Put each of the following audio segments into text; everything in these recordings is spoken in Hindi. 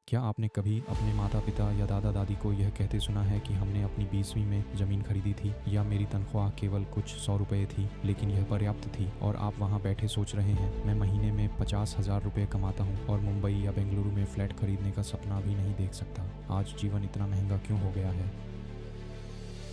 क्या आपने कभी अपने माता-पिता या दादा-दादी को यह कहते सुना है कि हमने अपनी 20वीं में ज़मीन खरीदी थी या मेरी तनख्वाह केवल कुछ 100 रुपए थी, लेकिन यह पर्याप्त थी? और आप वहाँ बैठे सोच रहे हैं, मैं महीने में 50,000 रुपए कमाता हूँ और मुंबई या बेंगलुरु में फ्लैट खरीदने का सपना भी नहीं देख सकता। आज जीवन इतना महंगा क्यों हो गया है?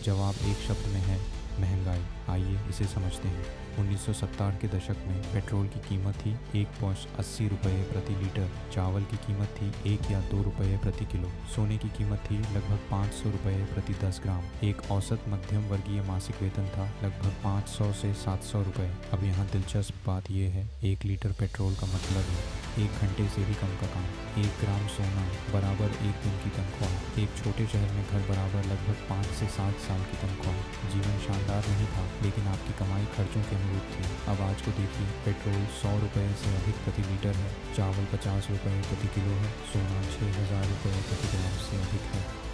जवाब एक शब्द में है, महंगाई। आइए इसे समझते हैं। 1970 के दशक में पेट्रोल की कीमत थी 1.80 रुपये प्रति लीटर, चावल की कीमत थी 1 या 2 रुपये प्रति किलो, सोने की कीमत थी लगभग 500 रुपये प्रति 10 ग्राम। एक औसत मध्यम वर्गीय मासिक वेतन था लगभग 500 से 700 रुपये। अब यहाँ दिलचस्प बात यह है, 1 लीटर पेट्रोल का मतलब है 1 घंटे से भी कम का काम। 1 ग्राम सोना बराबर 1 दिन की तनख्वाह। एक छोटे शहर में घर बराबर लगभग 5 से 7 साल की तनख्वाह। जीवन शानदार नहीं था, लेकिन आपकी कमाई खर्चों के अनुरूप थी। अब आज को देखिए, पेट्रोल 100 रुपये से अधिक प्रति लीटर है, चावल 50 रुपये प्रति किलो है, सोना 6,000 रुपये प्रति ग्राम से अधिक है।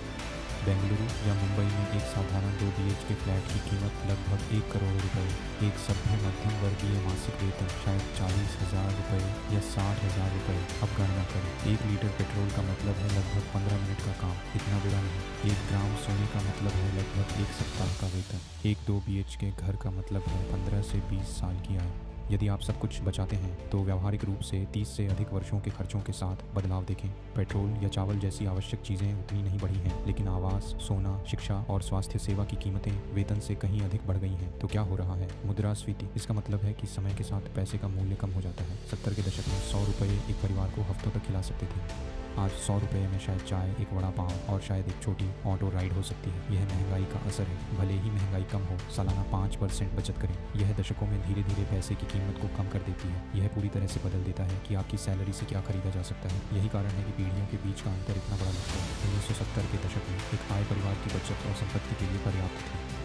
बेंगलुरु या मुंबई में एक साधारण 2 BHK फ्लैट की कीमत लगभग 1 करोड़ रुपए। एक सभ्य मध्यम वर्गीय मासिक वेतन शायद 40,000 रुपये या 60,000 रुपये। अब गणना करें, 1 लीटर पेट्रोल का मतलब है लगभग 15 मिनट का काम। इतना बुरा नहीं। 1 ग्राम सोने का मतलब है लगभग 1 सप्ताह का वेतन। एक 2 BHK घर का मतलब है 15 से 20 साल की आय। यदि आप सब कुछ बचाते हैं तो व्यावहारिक रूप से 30 से अधिक वर्षों के खर्चों के साथ बदलाव देखें। पेट्रोल या चावल जैसी आवश्यक चीज़ें उतनी नहीं बढ़ी हैं, लेकिन आवास, सोना, शिक्षा और स्वास्थ्य सेवा की कीमतें वेतन से कहीं अधिक बढ़ गई हैं। तो क्या हो रहा है? मुद्रास्फीति। इसका मतलब है कि समय के साथ पैसे का मूल्य कम हो जाता है। 70 के दशक में 100 रुपये एक परिवार को हफ्तों तक खिला सकते थे। आज 100 रुपये में शायद चाय, एक वड़ा पाव और शायद एक छोटी ऑटो राइड हो सकती है। यह महंगाई का असर है। भले ही महंगाई कम हो, सालाना 5% बचत करें। यह दशकों में धीरे धीरे पैसे की कीमत को कम कर देती है। यह पूरी तरह से बदल देता है कि आपकी सैलरी से क्या खरीदा जा सकता है। यही कारण है कि पीढ़ियों के बीच का अंतर इतना बड़ा लगता है। 1970 के दशक में एक आय परिवार की बचत और संपत्ति के लिए पर्याप्त थी।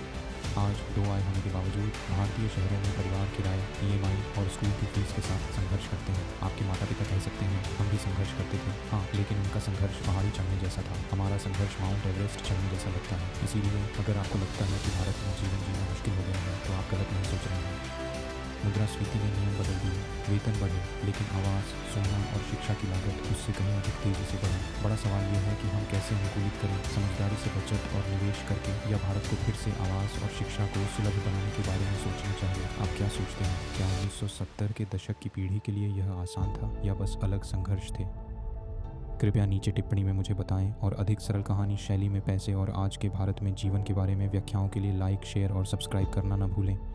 आज 2 आय होने के बावजूद भारतीय शहरों में परिवार किराए, EMI और स्कूल की फीस के साथ संघर्ष करते हैं। आपके माता पिता कह सकते हैं, हम भी संघर्ष करते थे। हाँ, लेकिन उनका संघर्ष पहाड़ी चढ़ने जैसा था। हमारा संघर्ष माउंट एवरेस्ट चढ़ने जैसा लगता है। इसीलिए अगर आपको लगता है कि भारत में जीवन जीना मुश्किल हो गया है, तो आप गलत नहीं सोच रहे हैं। मुद्रास्फीति ने नियम बदल दिए, वेतन बढ़े, लेकिन आवास, सोना और शिक्षा की लागत उससे कहीं अधिक तेजी से बढ़ी। बड़ा सवाल यह है कि हम कैसे अनुकूलित करें, समझदारी से बचत और निवेश करके, या भारत को फिर से आवास और शिक्षा को सुलभ बनाने के बारे में सोचना चाहिए। आप क्या सोचते हैं? क्या 1970 के दशक की पीढ़ी के लिए यह आसान था या बस अलग संघर्ष थे? कृपया नीचे टिप्पणी में मुझे बताएं, और अधिक सरल कहानी शैली में पैसे और आज के भारत में जीवन के बारे में व्याख्याओं के लिए लाइक, शेयर और सब्सक्राइब करना न भूलें।